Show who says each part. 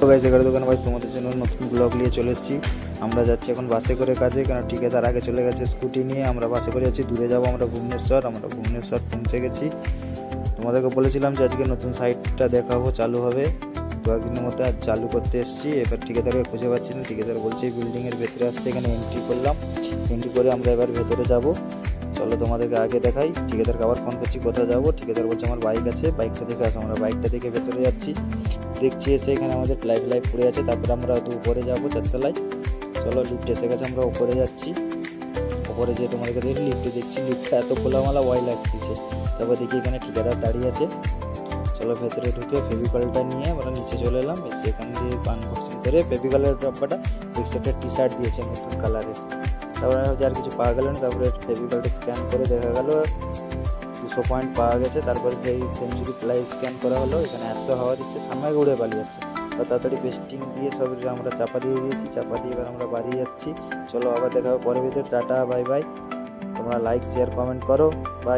Speaker 1: তো গাইস, 11 দোকান ভাই তোমাদের জন্য নতুন ব্লগ নিয়ে চলে এসেছি। আমরা যাচ্ছি এখন বাসে করে কাজে, কারণ ঠিকাদার আগে চলে গেছে স্কুটি নিয়ে। আমরা বাসে করে যাচ্ছি, দূরে যাবো আমরা ভুবনেশ্বর। আমরা ভুবনেশ্বর পৌঁছে গেছি। তোমাদেরকে বলেছিলাম যে আজকে নতুন সাইটটা দেখাবো, চালু হবে দু একদিনের মধ্যে। আর চালু করতে এসেছি। এবার ঠিকাদারকে খুঁজে পাচ্ছি না। ঠিকাদার বলছে এই বিল্ডিংয়ের ভেতরে আসতে। এখানে এন্ট্রি করলাম, এন্ট্রি করে আমরা এবার ভেতরে যাব। চলো তোমাদেরকে আগে দেখাই। ঠিকাদারকে আবার ফোন করছি কোথায় যাবো। ঠিকাদার বলছে আমার বাইক আছে, বাইকটা দেখে আসো। আমরা বাইকটা দেখে ভেতরে যাচ্ছি। দেখছি এসে এখানে আমাদের লাইট পড়ে আছে। তারপরে আমরা উপরে যাবো 4 তলায়। চলো, লিফট এসে গেছে, আমরা উপরে যাচ্ছি। উপরে যেয়ে তোমাদেরকে দেখি লিফটে দেখছি লিফটটা এত খোলামালা ভয় লাগতেছে। তারপর দেখি এখানে ঠিকাদার দাঁড়িয়ে আছে। চলো ভেতরে ঢুকে ফেভিকলটা নিয়ে আমরা নিচে চলে এলাম। এসে এখান দিয়ে আনবক্সিং করে ফেভিকলের ডাব্বাটা দেখছি একটা টি শার্ট দিয়েছে নতুন কালারের। তারপরে আর কিছু পাওয়া গেল না। তারপরে ফেভিকলটা স্ক্যান করে দেখা গেল 200 পয়েন্ট পাওয়া গেছে। তারপরে সেই সেঞ্চুরি প্লাই স্ক্যান করা হলো। এখানে এত হাওয়া দিচ্ছে, সামনে উড়ে পালিয়ে যাচ্ছে। তাড়াতাড়ি পেস্টিং দিয়ে সব আমরা চাপা দিয়ে দিয়েছি। চাপা দিয়ে এবার আমরা বাড়ি যাচ্ছি। চলো আবার দেখা হবে পরে ভিডিও। Tata, bye bye. তোমরা লাইক শেয়ার কমেন্ট করো। বাই।